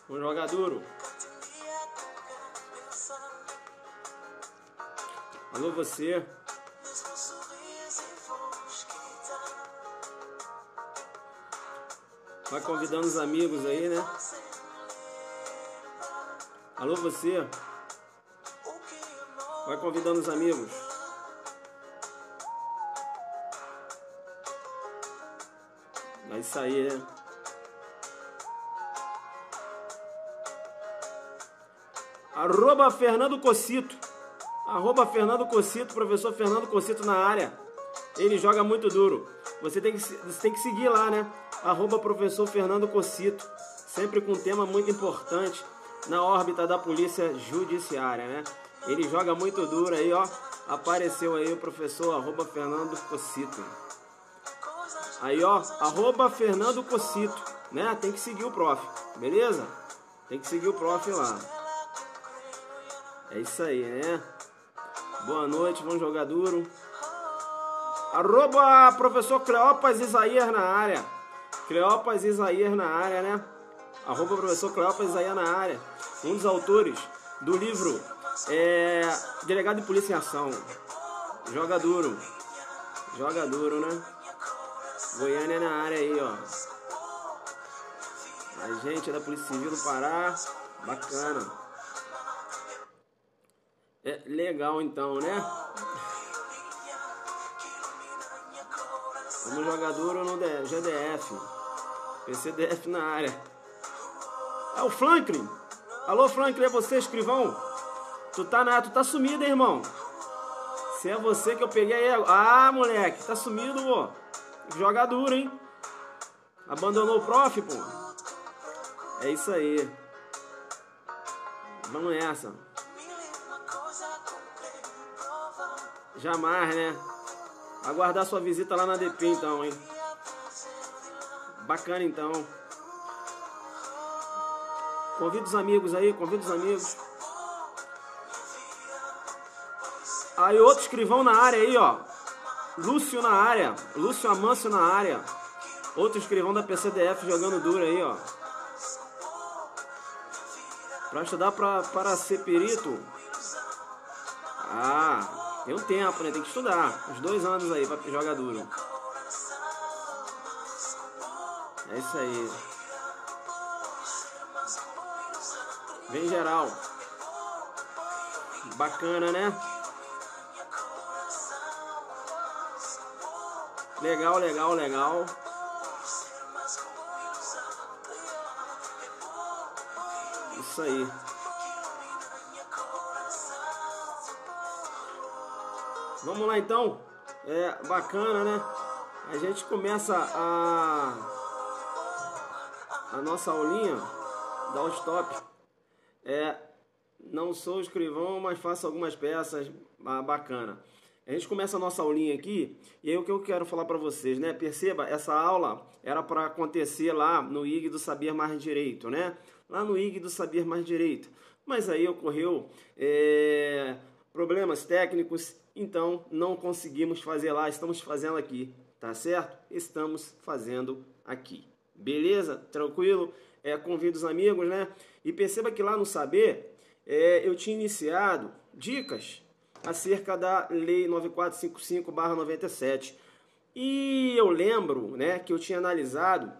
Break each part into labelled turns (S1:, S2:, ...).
S1: Vamos jogar duro. Alô, você. Vai convidando os amigos aí, né? Alô, você. Vai convidando os amigos. É isso aí, né? Arroba Fernando Cocito. Arroba Fernando Cocito, professor Fernando Cocito na área. Ele joga muito duro. Você tem que seguir lá, né? Arroba professor Fernando Cocito. Sempre com um tema muito importante na órbita da polícia judiciária, né? Ele joga muito duro aí, ó. Apareceu aí o professor arroba Fernando Cocito. Aí, ó, arroba Fernando Cocito, né? Tem que seguir o prof, beleza? Tem que seguir o prof lá. É isso aí, né? Boa noite, vamos jogar duro. Arroba professor Cleopas Isaías na área. Cleopas Isaías na área, né? Arroba professor Cleopas Isaías na área. Um dos autores do livro Delegado de Polícia em Ação. Joga duro. Joga duro, né? Goiânia na área aí, ó. A gente é da Polícia Civil do Pará. Bacana. É legal então, né? Vamos jogar duro no GDF. PCDF na área. É o Franklin. Alô, Franklin, é você, escrivão? Tu tá sumido, hein, irmão? Se é você que eu peguei aí. Ah, moleque, tá sumido, pô. Joga duro, hein? Abandonou o prof, pô. É isso aí. Vamos nessa. Jamais, né? Aguardar sua visita lá na DP, então, hein? Bacana, então. Convida os amigos aí, convida os amigos. Aí, outro escrivão na área aí, ó. Lúcio na área. Lúcio Amâncio na área. Outro escrivão da PCDF jogando duro aí, ó. Pra estudar para ser perito. Ah, tem um tempo, né? Tem que estudar. Uns 2 anos aí pra jogar duro. É isso aí. Vem geral. Bacana, né? Legal, legal, legal. Isso aí. Vamos lá então. É bacana, né? A gente começa a nossa aulinha da Stop. Não sou escrivão, mas faço algumas peças bacana. A gente começa a nossa aulinha aqui, e aí o que eu quero falar para vocês, né? Perceba, essa aula era para acontecer lá no IG do Saber Mais Direito, né? Lá no IG do Saber Mais Direito. Mas aí ocorreu problemas técnicos, então não conseguimos fazer lá, estamos fazendo aqui, tá certo? Estamos fazendo aqui. Beleza? Tranquilo? Convido os amigos, né? E perceba que lá no Saber, eu tinha iniciado dicas acerca da Lei 9455/97. E eu lembro, né, que eu tinha analisado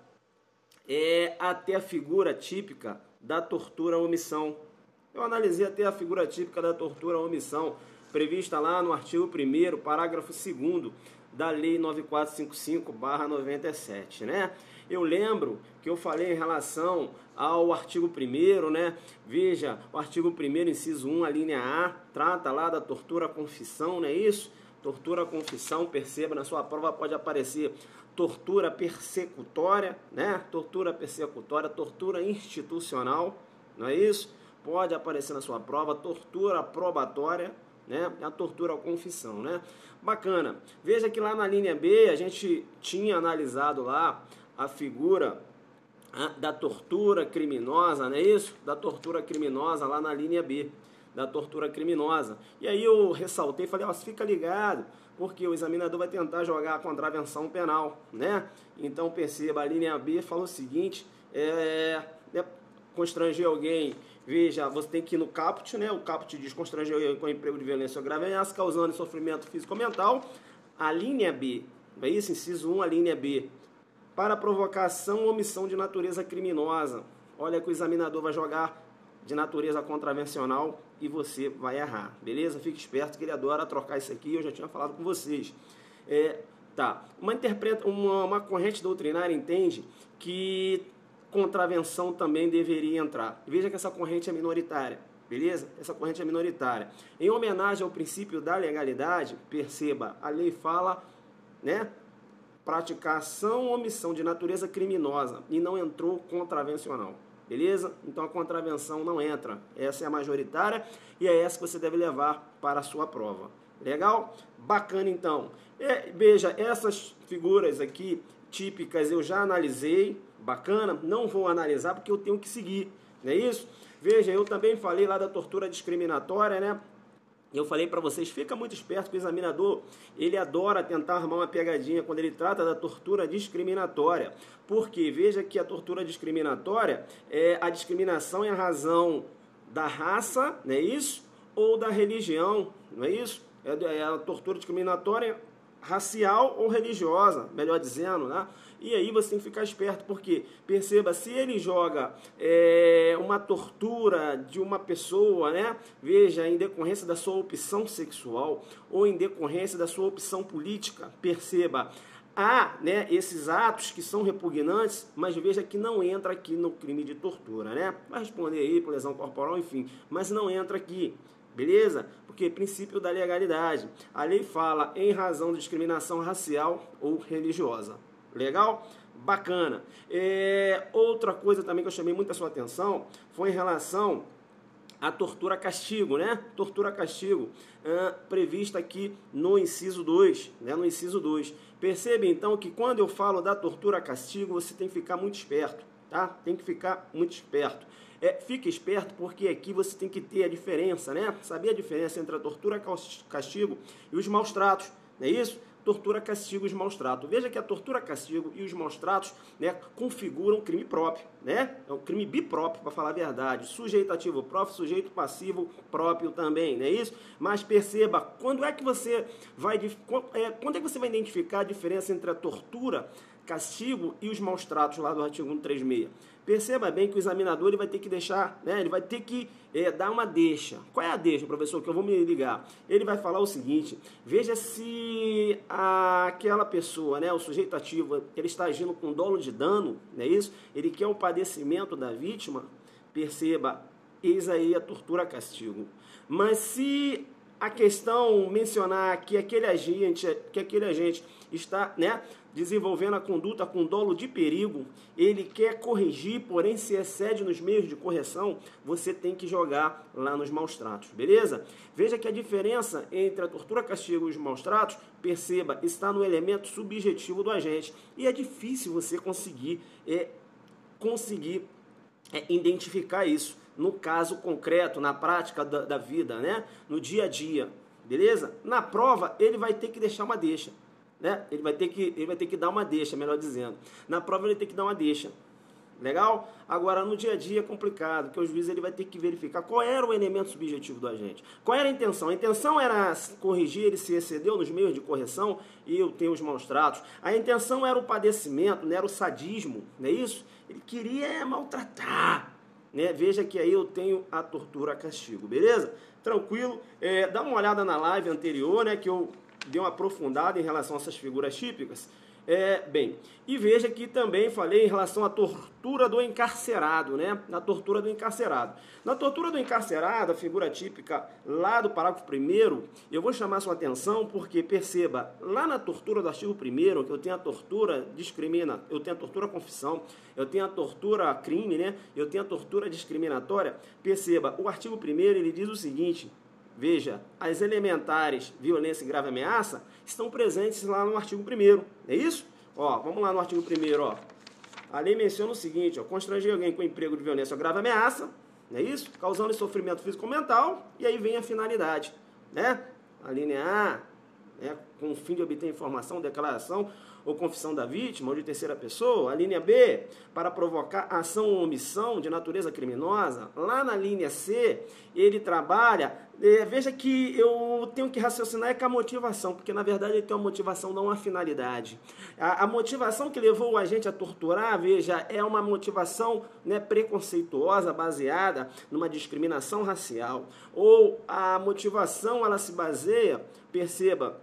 S1: até a figura típica da tortura-omissão. Eu analisei até a figura típica da tortura-omissão, prevista lá no artigo 1º, parágrafo 2º da Lei 9455/97, né? Eu lembro que eu falei em relação ao artigo 1º, né? Veja, o artigo 1º, inciso 1, a linha A, trata lá da tortura-confissão, não é isso? Tortura-confissão, perceba, na sua prova pode aparecer tortura persecutória, né? Tortura persecutória, tortura institucional, não é isso? Pode aparecer na sua prova, tortura probatória, né? A tortura-confissão, né? Bacana. Veja que lá na linha B a gente tinha analisado lá a figura da tortura criminosa, não é isso? Da tortura criminosa lá na linha B, da tortura criminosa. E aí eu ressaltei e falei, ó, fica ligado, porque o examinador vai tentar jogar a contravenção penal, né? Então perceba, a linha B fala o seguinte, constranger alguém, veja, você tem que ir no caput, né? O caput diz constranger alguém com emprego de violência ou grave ameaça, causando sofrimento físico ou mental. A linha B, é isso? Inciso 1, a linha B. Para provocação ou omissão de natureza criminosa. Olha que o examinador vai jogar de natureza contravencional e você vai errar, beleza? Fique esperto que ele adora trocar isso aqui, eu já tinha falado com vocês. Tá. Uma corrente doutrinária entende que contravenção também deveria entrar. Veja que essa corrente é minoritária, beleza? Essa corrente é minoritária. Em homenagem ao princípio da legalidade, perceba, a lei fala, né? Praticação ou omissão de natureza criminosa e não entrou contravencional. Beleza? Então a contravenção não entra. Essa é a majoritária e é essa que você deve levar para a sua prova. Legal? Bacana então. Veja, essas figuras aqui típicas eu já analisei. Bacana? Não vou analisar porque eu tenho que seguir. Não é isso? Veja, eu também falei lá da tortura discriminatória, né? Eu falei para vocês, fica muito esperto que o examinador, ele adora tentar armar uma pegadinha quando ele trata da tortura discriminatória. Porque veja que a tortura discriminatória é a discriminação em razão da raça, não é isso? Ou da religião, não é isso? É a tortura discriminatória racial ou religiosa, melhor dizendo, né? E aí você tem que ficar esperto, porque, perceba, se ele joga uma tortura de uma pessoa, né? Veja, em decorrência da sua opção sexual ou em decorrência da sua opção política, perceba, há, né, esses atos que são repugnantes, mas veja que não entra aqui no crime de tortura, né? Vai responder aí por lesão corporal, enfim, mas não entra aqui. Beleza? Porque princípio da legalidade. A lei fala em razão de discriminação racial ou religiosa. Legal? Bacana. Outra coisa também que eu chamei muito a sua atenção foi em relação à tortura-castigo, né? Tortura-castigo, prevista aqui no inciso 2, né? No inciso 2. Percebe, então, que quando eu falo da tortura-castigo, você tem que ficar muito esperto, tá? Tem que ficar muito esperto. Fique esperto porque aqui você tem que ter a diferença, né? Saber a diferença entre a tortura-castigo e os maus-tratos, não é isso? Tortura-castigo e os maus-tratos. Veja que a tortura-castigo e os maus-tratos, né, configuram um crime próprio, né? É um crime bipróprio, para falar a verdade. Sujeitativo próprio, sujeito passivo próprio também, não é isso? Mas perceba, quando é que você vai identificar a diferença entre a tortura, castigo e os maus-tratos lá do artigo 136? Perceba bem que o examinador ele vai ter que deixar, né, ele vai ter que dar uma deixa. Qual é a deixa, professor, que eu vou me ligar? Ele vai falar o seguinte, veja se aquela pessoa, né, o sujeito ativo, ele está agindo com dolo de dano, não é isso? Ele quer o padecimento da vítima, perceba, eis aí a tortura-castigo. Mas se a questão mencionar que aquele agente está, né, desenvolvendo a conduta com dolo de perigo, ele quer corrigir, porém se excede nos meios de correção, você tem que jogar lá nos maus-tratos, beleza? Veja que a diferença entre a tortura-castigo e os maus-tratos, perceba, está no elemento subjetivo do agente. E é difícil você conseguir identificar isso no caso concreto, na prática da vida, né? No dia a dia, beleza? Na prova, ele vai ter que deixar uma deixa, né? Ele vai ter que dar uma deixa, melhor dizendo. Na prova ele tem que dar uma deixa. Legal? Agora, no dia a dia é complicado, porque o juiz ele vai ter que verificar qual era o elemento subjetivo do agente. Qual era a intenção? A intenção era corrigir, ele se excedeu nos meios de correção e eu tenho os maus-tratos. A intenção era o padecimento, não era o sadismo, não é isso? Ele queria maltratar, né? Veja que aí eu tenho a tortura-castigo, beleza? Tranquilo? Dá uma olhada na live anterior, né, que eu dei uma aprofundada em relação a essas figuras típicas. Bem, e veja que também falei em relação à tortura do encarcerado, né? Na tortura do encarcerado. Na tortura do encarcerado, a figura típica lá do parágrafo 1º, eu vou chamar sua atenção porque, perceba, lá na tortura do artigo 1º, que eu tenho a tortura eu tenho a tortura confissão, eu tenho a tortura crime, né? Eu tenho a tortura discriminatória. Perceba, o artigo 1º, ele diz o seguinte: veja, as elementares violência e grave ameaça estão presentes lá no artigo 1º, é isso? Ó, vamos lá no artigo 1º, ó. A lei menciona o seguinte, ó, constranger alguém com emprego de violência ou grave ameaça, não é isso? Causando sofrimento físico ou mental, e aí vem a finalidade, né? A linha A, né, com o fim de obter informação, declaração ou confissão da vítima ou de terceira pessoa. A linha B, para provocar ação ou omissão de natureza criminosa. Lá na linha C, ele trabalha, veja que eu tenho que raciocinar com a motivação, porque na verdade ele tem uma motivação, não uma finalidade. A motivação que levou o agente a torturar, veja, é uma motivação, né, preconceituosa, baseada numa discriminação racial. Ou a motivação, ela se baseia, perceba,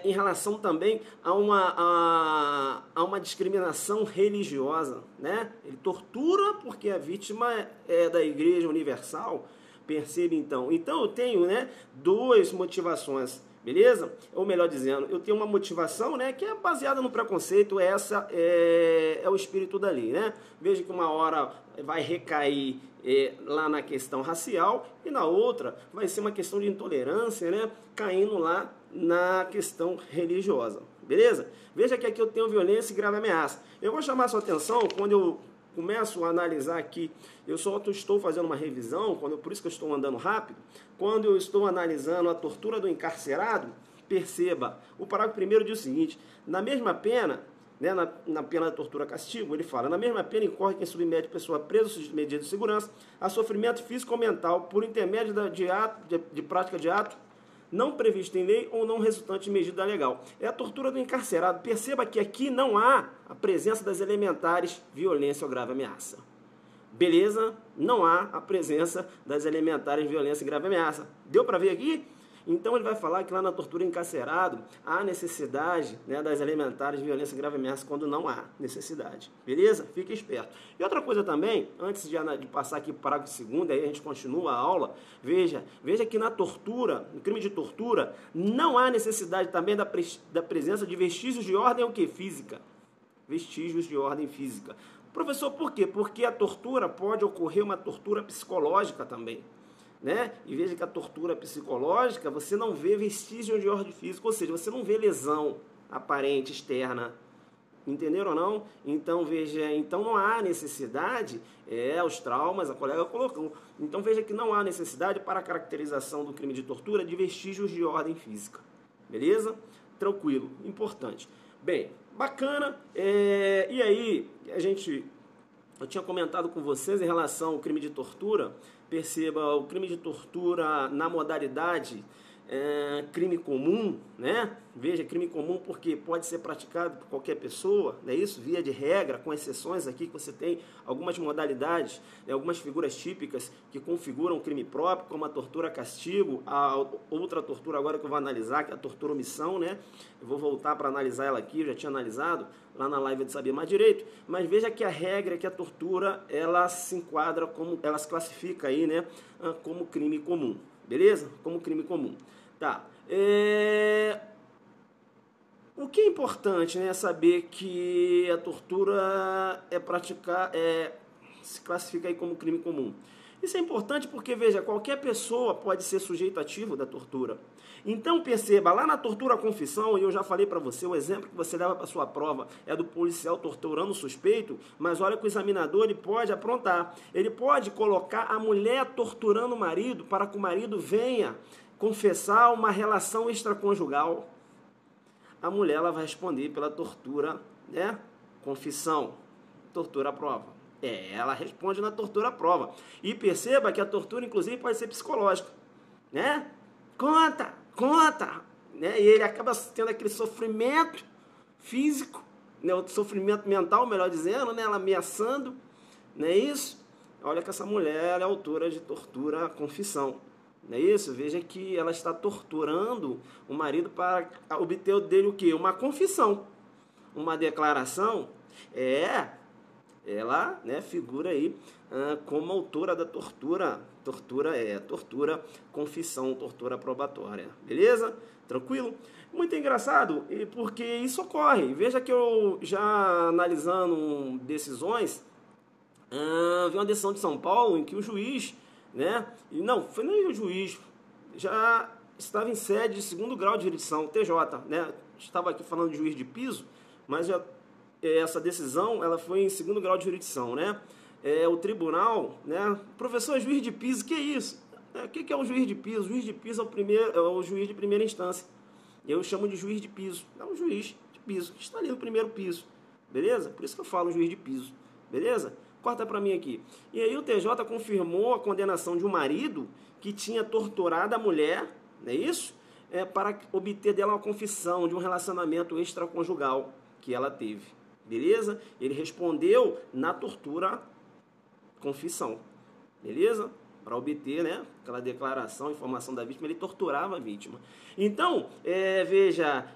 S1: em relação também a uma discriminação religiosa, né? Ele tortura porque a vítima é da Igreja Universal, percebe então? Então eu tenho, né, duas motivações, beleza? Ou melhor dizendo, eu tenho uma motivação, né, que é baseada no preconceito, essa é o espírito da lei, né? Veja que uma hora vai recair lá na questão racial e na outra vai ser uma questão de intolerância, né, caindo lá na questão religiosa, beleza? Veja que aqui eu tenho violência e grave ameaça. Eu vou chamar a sua atenção quando eu começo a analisar aqui, eu só estou fazendo uma revisão, por isso que eu estou andando rápido, quando eu estou analisando a tortura do encarcerado, perceba, o parágrafo primeiro diz o seguinte: na mesma pena, né, na pena da tortura castigo, ele fala, na mesma pena incorre quem submete a pessoa presa sob medida de segurança a sofrimento físico ou mental por intermédio de prática de ato não previsto em lei ou não resultante de medida legal. É a tortura do encarcerado. Perceba que aqui não há a presença das elementares violência ou grave ameaça. Beleza? Não há a presença das elementares violência e grave ameaça. Deu para ver aqui? Então ele vai falar que lá na tortura encarcerado há necessidade, né, das elementares violência e grave ameaça quando não há necessidade. Beleza? Fique esperto. E outra coisa também, antes de passar aqui para o parágrafo segundo, aí a gente continua a aula, veja que na tortura, no crime de tortura, não há necessidade também da presença de vestígios de ordem o quê? Física. Vestígios de ordem física. Professor, por quê? Porque a tortura pode ocorrer uma tortura psicológica também. Né? E veja que a tortura psicológica, você não vê vestígio de ordem física, ou seja, você não vê lesão aparente, externa. Entenderam ou não? Então, veja, então não há necessidade, os traumas, a colega colocou. Então, veja que não há necessidade para a caracterização do crime de tortura de vestígios de ordem física. Beleza? Tranquilo, importante. Bem, bacana. E aí, eu tinha comentado com vocês em relação ao crime de tortura. Perceba, o crime de tortura na modalidade crime comum, né? Veja, crime comum porque pode ser praticado por qualquer pessoa, não é isso? Via de regra, com exceções aqui que você tem algumas modalidades, né, algumas figuras típicas que configuram crime próprio, como a tortura castigo, a outra tortura agora que eu vou analisar, que é a tortura omissão, né? Eu vou voltar para analisar ela aqui, eu já tinha analisado lá na live de Saber Mais Direito, mas veja que a regra é que a tortura, ela se enquadra como, ela se classifica aí, né, como crime comum, beleza? Como crime comum. Tá. O que é importante, né, é saber que a tortura se classifica aí como crime comum. Isso é importante porque, veja, qualquer pessoa pode ser sujeito ativo da tortura. Então, perceba, lá na tortura à confissão, e eu já falei para você, o exemplo que você leva para sua prova é do policial torturando o suspeito, mas olha que o examinador ele pode aprontar. Ele pode colocar a mulher torturando o marido para que o marido venha confessar uma relação extraconjugal. A mulher ela vai responder pela tortura, né? Confissão, tortura à prova. Ela responde na tortura à prova. E perceba que a tortura, inclusive, pode ser psicológica, né? Conta, né? E ele acaba tendo aquele sofrimento físico, né? O sofrimento mental, melhor dizendo, né? Ela ameaçando, não é isso? Olha que essa mulher ela é autora de tortura à confissão. Não é isso? Veja que ela está torturando o marido para obter dele o quê? Uma confissão, uma declaração. Ela, né, figura aí como autora da tortura. Tortura, confissão, tortura probatória. Beleza? Tranquilo? Muito engraçado, porque isso ocorre. Veja que eu já analisando decisões, vi uma decisão de São Paulo em que o juiz, né? Não, foi nem o juiz, já estava em sede de segundo grau de jurisdição, TJ, né? Estava aqui falando de juiz de piso, mas já, essa decisão ela foi em segundo grau de jurisdição, né? O tribunal, né? Professor, juiz de piso, que é isso? O que é o juiz de piso? O juiz de piso é o juiz de primeira instância. Eu chamo de juiz de piso, é um juiz de piso, que está ali no primeiro piso, beleza? Por isso que eu falo juiz de piso, beleza? Corta para mim aqui. E aí o TJ confirmou a condenação de um marido que tinha torturado a mulher, não é isso? Para obter dela uma confissão de um relacionamento extraconjugal que ela teve, beleza? Ele respondeu na tortura, confissão, beleza? Para obter, né, aquela declaração, informação da vítima, ele torturava a vítima. Então, veja,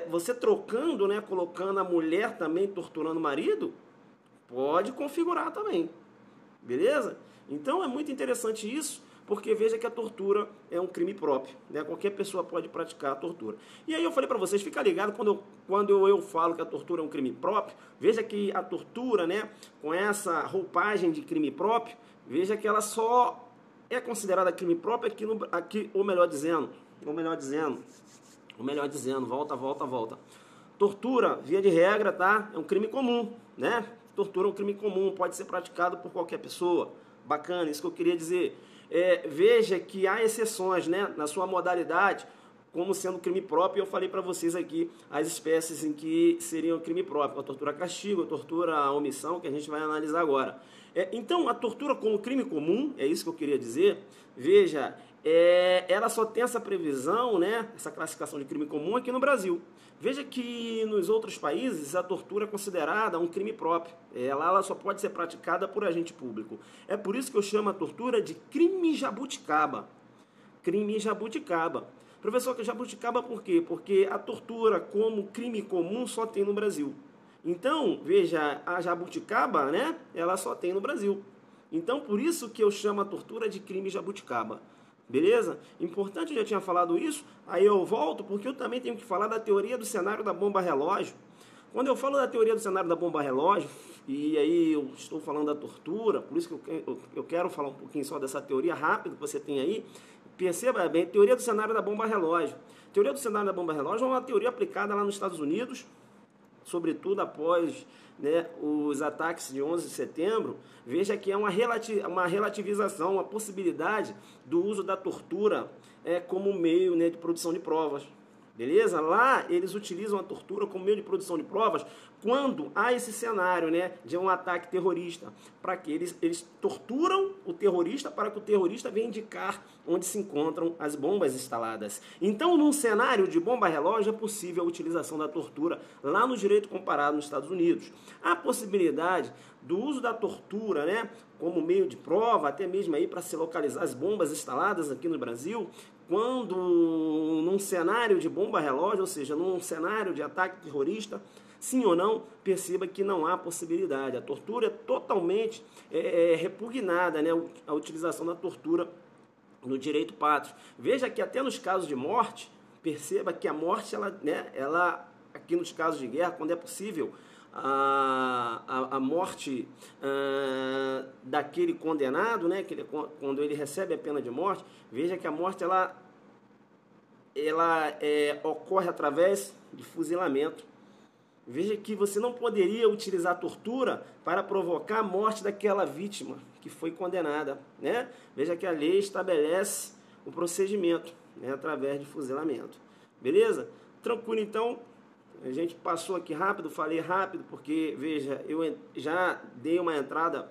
S1: você trocando, né, colocando a mulher também torturando o marido, pode configurar também, beleza? Então é muito interessante isso, porque veja que a tortura é um crime próprio, né? Qualquer pessoa pode praticar a tortura. E aí eu falei para vocês, fica ligado quando eu falo que a tortura é um crime próprio, veja que a tortura, né, com essa roupagem de crime próprio, veja que ela só é considerada crime próprio ou melhor dizendo, volta. Tortura, via de regra, tá? É um crime comum, né? Tortura é um crime comum, pode ser praticado por qualquer pessoa. Bacana, isso que eu queria dizer. Veja que há exceções, né, na sua modalidade, como sendo crime próprio. Eu falei para vocês aqui as espécies em que seriam crime próprio. A tortura castigo, a tortura omissão, que a gente vai analisar agora. Então, a tortura como crime comum, é isso que eu queria dizer. Veja, ela só tem essa previsão, né, essa classificação de crime comum aqui no Brasil. Veja que nos outros países a tortura é considerada um crime próprio. Ela só pode ser praticada por agente público. É por isso que eu chamo a tortura de crime jabuticaba. Crime jabuticaba. Professor, que jabuticaba por quê? Porque a tortura como crime comum só tem no Brasil. Então, veja, a jabuticaba, né, ela só tem no Brasil. Então, por isso que eu chamo a tortura de crime jabuticaba. Beleza? Importante, eu já tinha falado isso, aí eu volto porque eu também tenho que falar da teoria do cenário da bomba relógio. Quando eu falo da teoria do cenário da bomba relógio, e aí eu estou falando da tortura, por isso que eu quero falar um pouquinho só dessa teoria rápida que você tem aí, perceba bem, teoria do cenário da bomba relógio. Teoria do cenário da bomba relógio é uma teoria aplicada lá nos Estados Unidos, sobretudo após, né, os ataques de 11 de setembro. Veja que é uma relativização, uma possibilidade do uso da tortura como meio, né, de produção de provas. Beleza? Lá eles utilizam a tortura como meio de produção de provas quando há esse cenário, né, de um ataque terrorista. Para que eles torturam o terrorista para que o terrorista venha indicar onde se encontram as bombas instaladas. Então, num cenário de bomba relógio, é possível a utilização da tortura lá no direito comparado nos Estados Unidos. Há possibilidade do uso da tortura, né, como meio de prova, até mesmo aí para se localizar as bombas instaladas aqui no Brasil, quando num cenário de bomba relógio, ou seja, num cenário de ataque terrorista, sim ou não, perceba que não há possibilidade. A tortura é totalmente repugnada, né, a utilização da tortura no direito pátrio. Veja que até nos casos de morte, perceba que a morte, ela aqui nos casos de guerra, quando é possível, a morte daquele condenado, né, quando ele recebe a pena de morte, veja que a morte ela ocorre através de fuzilamento. Veja que você não poderia utilizar tortura para provocar a morte daquela vítima que foi condenada, né? Veja que a lei estabelece o procedimento, né, através de fuzilamento. Beleza? Tranquilo, então. A gente passou aqui rápido, falei rápido, porque, veja, eu já dei uma entrada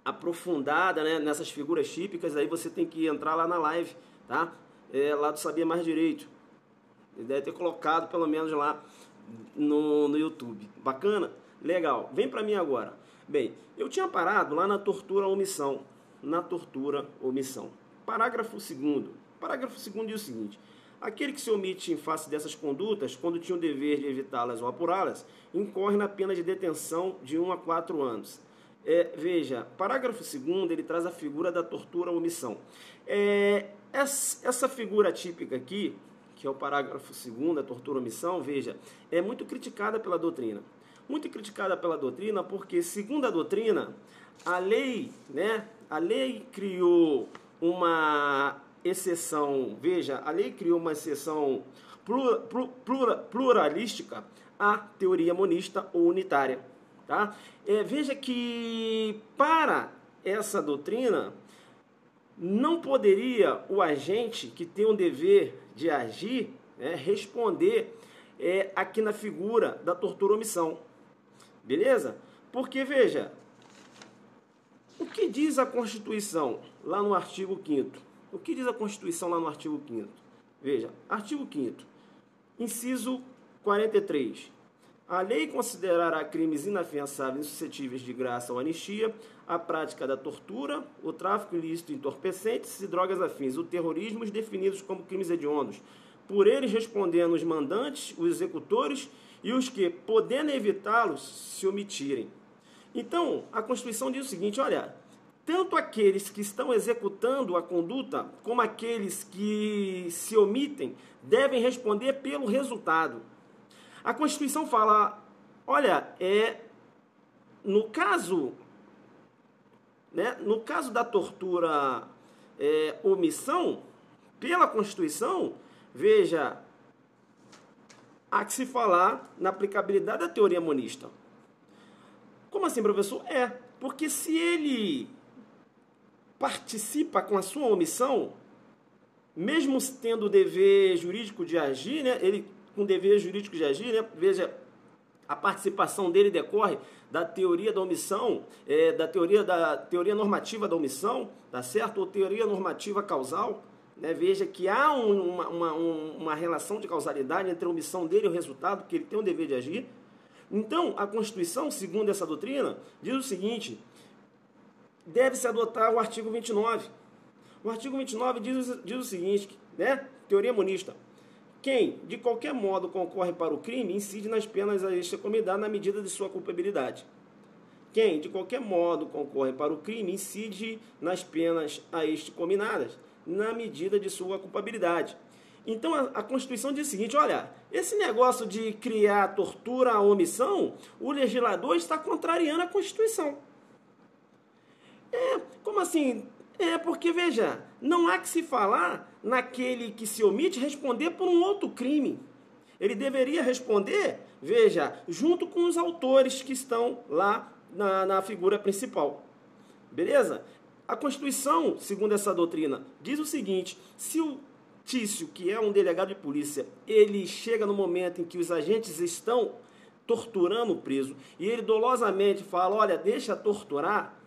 S1: aprofundada, né, nessas figuras típicas. Aí você tem que entrar lá na live, tá? Lá do Sabia Mais Direito. Ele deve ter colocado, pelo menos, lá no YouTube. Bacana? Legal. Vem para mim agora. Bem, eu tinha parado lá na tortura omissão. Na tortura omissão. Parágrafo 2º. Parágrafo 2º diz o seguinte: aquele que se omite em face dessas condutas, quando tinha o dever de evitá-las ou apurá-las, incorre na pena de detenção de 1 a 4 anos. Veja, parágrafo 2º, ele traz a figura da tortura omissão. Essa figura típica aqui, que é o parágrafo 2º, a tortura omissão, veja, é muito criticada pela doutrina. Muito criticada pela doutrina porque, segundo a doutrina, a lei, né, a lei criou uma exceção, veja, a lei criou uma exceção pluralística à teoria monista ou unitária. Tá? Veja que para essa doutrina não poderia o agente que tem o dever de agir, né, responder aqui na figura da tortura omissão. Beleza? Porque, veja, o que diz a Constituição lá no artigo 5º? O que diz a Constituição lá no artigo 5º? Veja, artigo 5º, inciso 43. A lei considerará crimes inafiançáveis e suscetíveis de graça ou anistia a prática da tortura, o tráfico ilícito de entorpecentes e drogas afins, o terrorismo, os definidos como crimes hediondos, por eles respondendo os mandantes, os executores e os que, podendo evitá-los, se omitirem. Então, a Constituição diz o seguinte, olha, tanto aqueles que estão executando a conduta, como aqueles que se omitem, devem responder pelo resultado. A Constituição fala, olha, no caso da tortura omissão, pela Constituição, veja, há que se falar na aplicabilidade da teoria monista. Como assim, professor? Porque se ele participa com a sua omissão, mesmo tendo o dever jurídico de agir, né, ele com dever jurídico de agir, né, veja, a participação dele decorre da teoria da omissão, da teoria normativa da omissão, tá certo? Ou teoria normativa causal, né? Veja que há uma relação de causalidade entre a omissão dele e o resultado, que ele tem o dever de agir. Então, a Constituição, segundo essa doutrina, diz o seguinte, deve-se adotar o artigo 29. O artigo 29 diz o seguinte, né? Teoria monista. Quem, de qualquer modo, concorre para o crime, incide nas penas a este comitar na medida de sua culpabilidade. Quem, de qualquer modo, concorre para o crime, incide nas penas a este cominadas na medida de sua culpabilidade. Então, a Constituição diz o seguinte, olha, esse negócio de criar tortura à omissão, o legislador está contrariando a Constituição. Como assim? Porque, veja, não há que se falar naquele que se omite responder por um outro crime. Ele deveria responder, veja, junto com os autores que estão lá na figura principal. Beleza? A Constituição, segundo essa doutrina, diz o seguinte, se o Tício, que é um delegado de polícia, ele chega no momento em que os agentes estão torturando o preso e ele dolosamente fala, olha, deixa torturar,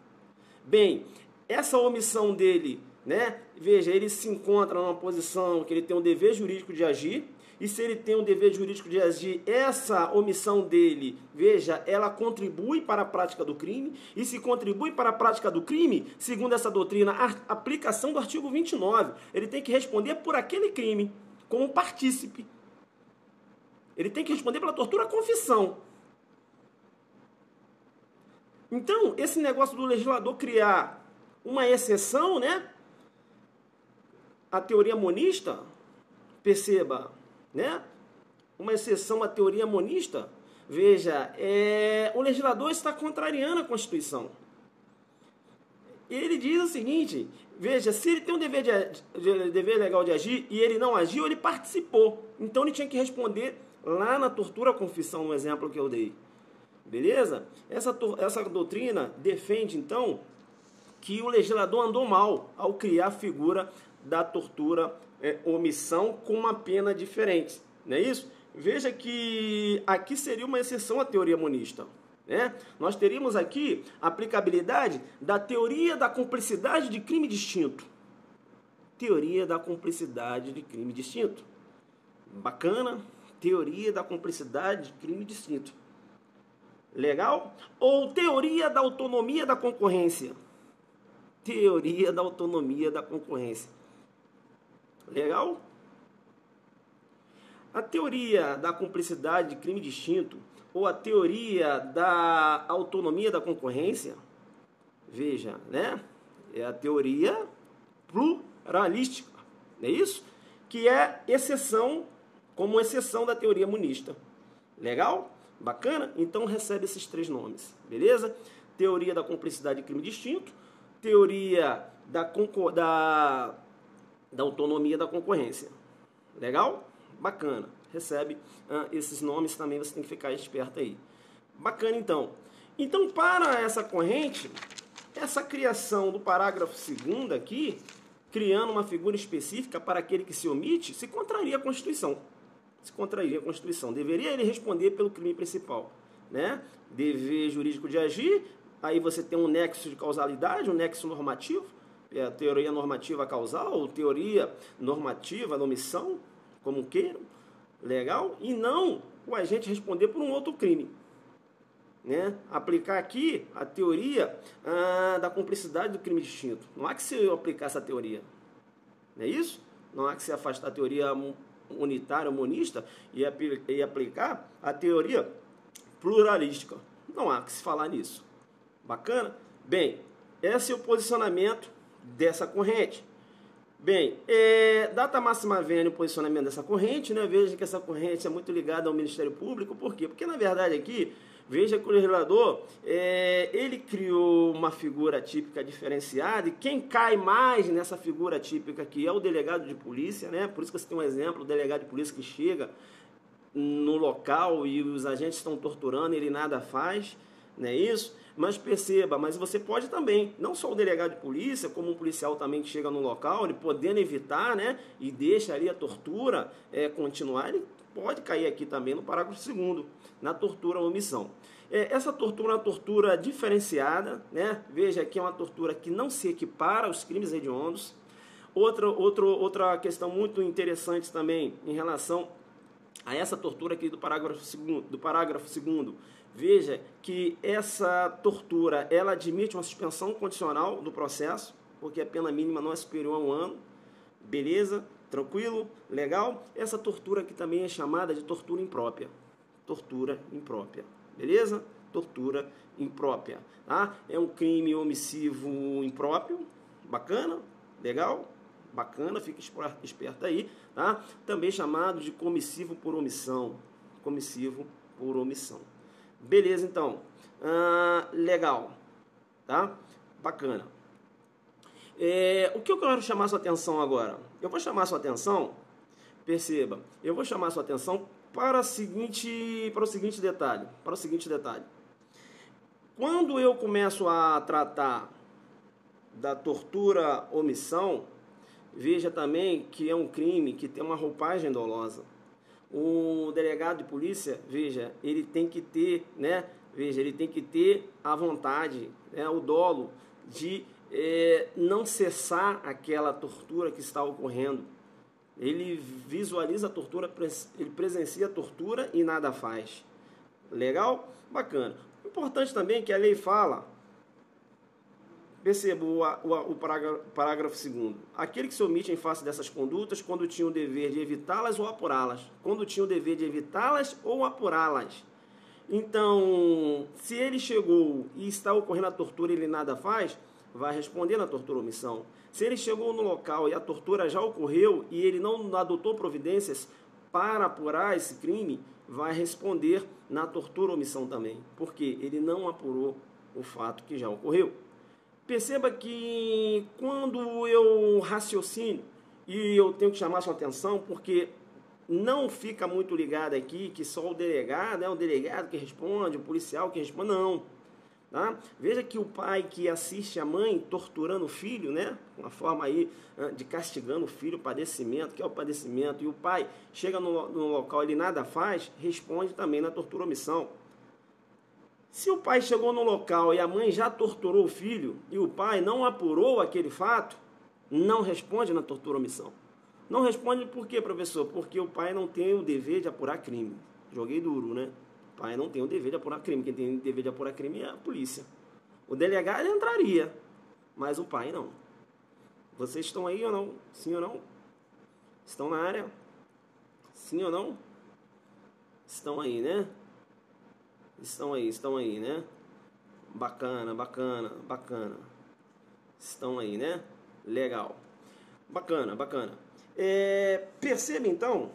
S1: bem, essa omissão dele, né? Veja, ele se encontra numa posição que ele tem um dever jurídico de agir, e se ele tem um dever jurídico de agir, essa omissão dele, veja, ela contribui para a prática do crime, e se contribui para a prática do crime, segundo essa doutrina, a aplicação do artigo 29, ele tem que responder por aquele crime, como partícipe. Ele tem que responder pela tortura à confissão. Então, esse negócio do legislador criar uma exceção, né? A teoria monista, perceba, né? Uma exceção à teoria monista, veja, o legislador está contrariando a Constituição. Ele diz o seguinte, veja, se ele tem um dever legal de agir e ele não agiu, ele participou. Então ele tinha que responder lá na tortura à confissão, no exemplo que eu dei. Beleza? Essa doutrina defende, então, que o legislador andou mal ao criar a figura da tortura omissão com uma pena diferente. Não é isso? Veja que aqui seria uma exceção à teoria monista. Né? Nós teríamos aqui a aplicabilidade da teoria da cumplicidade de crime distinto. Teoria da cumplicidade de crime distinto. Bacana? Teoria da cumplicidade de crime distinto. Legal? Ou teoria da autonomia da concorrência. Teoria da autonomia da concorrência. Legal? A teoria da cumplicidade de crime distinto ou a teoria da autonomia da concorrência, veja, né? É a teoria pluralística, não é isso? Que é exceção, como exceção da teoria monista. Legal? Bacana? Então recebe esses três nomes, beleza? Teoria da cumplicidade de crime distinto, teoria da autonomia da concorrência. Legal? Bacana. Recebe esses nomes também, você tem que ficar esperto aí. Bacana, então. Então, para essa corrente, essa criação do parágrafo 2º aqui, criando uma figura específica para aquele que se omite, se contraria a Constituição. se contrairia a Constituição. Deveria ele responder pelo crime principal, né? Dever jurídico de agir, aí você tem um nexo de causalidade, um nexo normativo, a teoria normativa causal, ou teoria normativa da omissão, como queiram, legal? E não o agente responder por um outro crime. Né? Aplicar aqui a teoria da cumplicidade do crime distinto. Não há que se aplicar essa teoria. Não é isso? Não há que se afastar da teoria unitária, monista, e aplicar a teoria pluralística. Não há que se falar nisso. Bacana? Bem, esse é o posicionamento dessa corrente. Bem, data máxima vênia, o posicionamento dessa corrente, né? Veja que essa corrente é muito ligada ao Ministério Público. Por quê? Porque, na verdade, aqui, veja que o legislador, ele criou uma figura típica diferenciada, e quem cai mais nessa figura típica aqui é o delegado de polícia, né? Por isso que você tem um exemplo, o delegado de polícia que chega no local e os agentes estão torturando, ele nada faz, não é isso? Mas perceba, mas você pode também, não só o delegado de polícia, como um policial também que chega no local, ele podendo evitar, né, e deixa ali a tortura continuar, ele pode cair aqui também no parágrafo 2º, na tortura ou omissão. Essa tortura é uma tortura diferenciada, né? Veja que é uma tortura que não se equipara aos crimes hediondos. Outra questão muito interessante também em relação a essa tortura aqui do parágrafo 2º, veja que essa tortura, ela admite uma suspensão condicional do processo, porque a pena mínima não é superior a 1 ano, beleza, tranquilo, legal. Essa tortura aqui também é chamada de tortura imprópria, beleza? Tortura imprópria, tá? É um crime omissivo impróprio, bacana, legal? Bacana, fica esperto aí, tá? Também chamado de comissivo por omissão. Beleza, então. Legal, tá? Bacana. O que eu quero chamar sua atenção agora? Eu vou chamar sua atenção, perceba, eu vou chamar sua atenção para o seguinte detalhe. Quando eu começo a tratar da tortura omissão, veja também que é um crime que tem uma roupagem dolosa. O delegado de polícia, veja, ele tem que ter, né? Veja, ele tem que ter a vontade, né, o dolo de não cessar aquela tortura que está ocorrendo. Ele visualiza a tortura, ele presencia a tortura e nada faz. Legal? Bacana. Importante também que a lei fala, perceba o parágrafo 2º. Aquele que se omite em face dessas condutas quando tinha o dever de evitá-las ou apurá-las. Então, se ele chegou e está ocorrendo a tortura e ele nada faz, vai responder na tortura omissão. Se ele chegou no local e a tortura já ocorreu e ele não adotou providências para apurar esse crime, vai responder na tortura omissão também, porque ele não apurou o fato que já ocorreu. Perceba que quando eu raciocínio, e eu tenho que chamar sua atenção, porque não fica muito ligado aqui que só o delegado, é o delegado que responde, o policial que responde, não. Tá? Veja que o pai que assiste a mãe torturando o filho, né? Uma forma aí de castigando o filho, o padecimento, que é o padecimento, e o pai chega no local e ele nada faz, responde também na tortura omissão. Se o pai chegou no local e a mãe já torturou o filho e o pai não apurou aquele fato, não responde na tortura omissão. Não responde por quê, professor? Porque o pai não tem o dever de apurar crime. Joguei duro, né? O pai não tem o dever de apurar crime. Quem tem o dever de apurar crime é a polícia. O delegado entraria, mas o pai não. Vocês estão aí ou não? Sim ou não? Estão na área? Sim ou não? Estão aí, né? Estão aí, né? Bacana. Estão aí, né? Legal. Bacana. Perceba, então,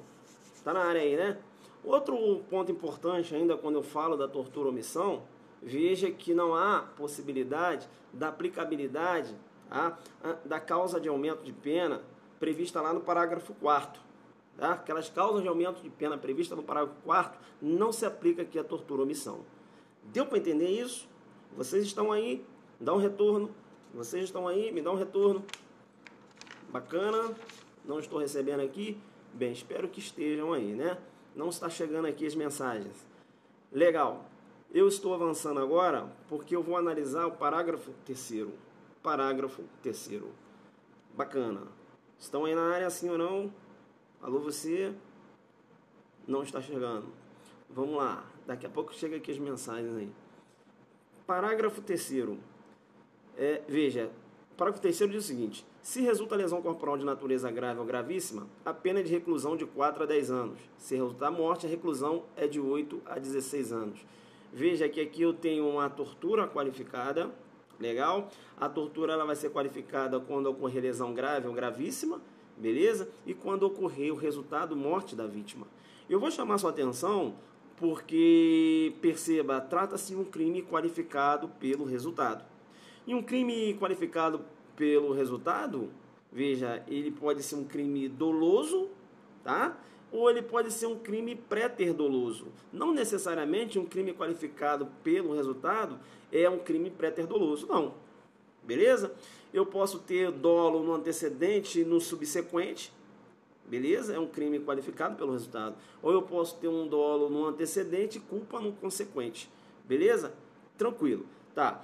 S1: tá na área aí, né? Outro ponto importante ainda quando eu falo da tortura omissão, veja que não há possibilidade da aplicabilidade da causa de aumento de pena prevista lá no parágrafo 4º. Tá? Aquelas causas de aumento de pena previstas no parágrafo 4º não se aplica aqui a tortura omissão. Deu para entender isso? Vocês estão aí? Dá um retorno. Vocês estão aí? Me dá um retorno. Bacana. Não estou recebendo aqui. Bem, espero que estejam aí, né? Não está chegando aqui as mensagens. Legal. Eu estou avançando agora porque eu vou analisar o parágrafo terceiro. Parágrafo terceiro. Bacana. Estão aí na área, sim ou não? Alô, você? Não está chegando. Vamos lá. Daqui a pouco chega aqui as mensagens aí. Parágrafo terceiro. Veja, o parágrafo terceiro diz o seguinte: se resulta lesão corporal de natureza grave ou gravíssima, a pena é de reclusão de 4 a 10 anos. Se resultar morte, a reclusão é de 8 a 16 anos. Veja que aqui eu tenho uma tortura qualificada, legal? A tortura ela vai ser qualificada quando ocorrer lesão grave ou gravíssima, beleza? E quando ocorrer o resultado morte da vítima. Eu vou chamar sua atenção porque, perceba, trata-se de um crime qualificado pelo resultado. E um crime qualificado pelo resultado, veja, ele pode ser um crime doloso, tá? Ou ele pode ser um crime pré-ter-doloso. Não necessariamente um crime qualificado pelo resultado é um crime pré-ter-doloso, não. Beleza? Eu posso ter dolo no antecedente e no subsequente, beleza? É um crime qualificado pelo resultado. Ou eu posso ter um dolo no antecedente e culpa no consequente, beleza? Tranquilo, tá?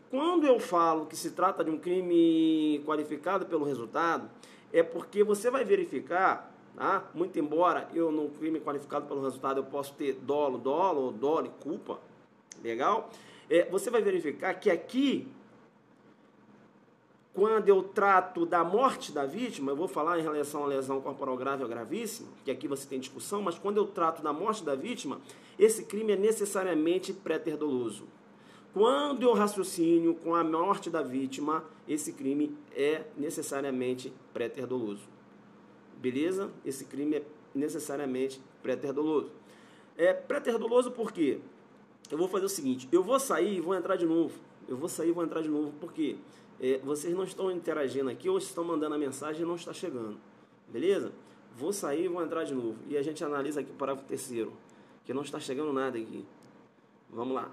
S1: Quando eu falo que se trata de um crime qualificado pelo resultado, é porque você vai verificar, tá? Muito embora eu no crime qualificado pelo resultado eu posso ter dolo e culpa, legal? Você vai verificar que aqui, quando eu trato da morte da vítima, eu vou falar em relação à lesão corporal grave ou gravíssima, que aqui você tem discussão, mas quando eu trato da morte da vítima, esse crime é necessariamente pré-ter-doloso. Quando eu raciocínio com a morte da vítima, esse crime é necessariamente pré-ter-doloso. Beleza? Esse crime é necessariamente pré-ter-doloso. Pré-ter-doloso por quê? Eu vou fazer o seguinte, eu vou sair e vou entrar de novo. Porque vocês não estão interagindo aqui ou estão mandando a mensagem e não está chegando. Beleza? Vou sair e vou entrar de novo. E a gente analisa aqui o parágrafo terceiro, que não está chegando nada aqui. Vamos lá.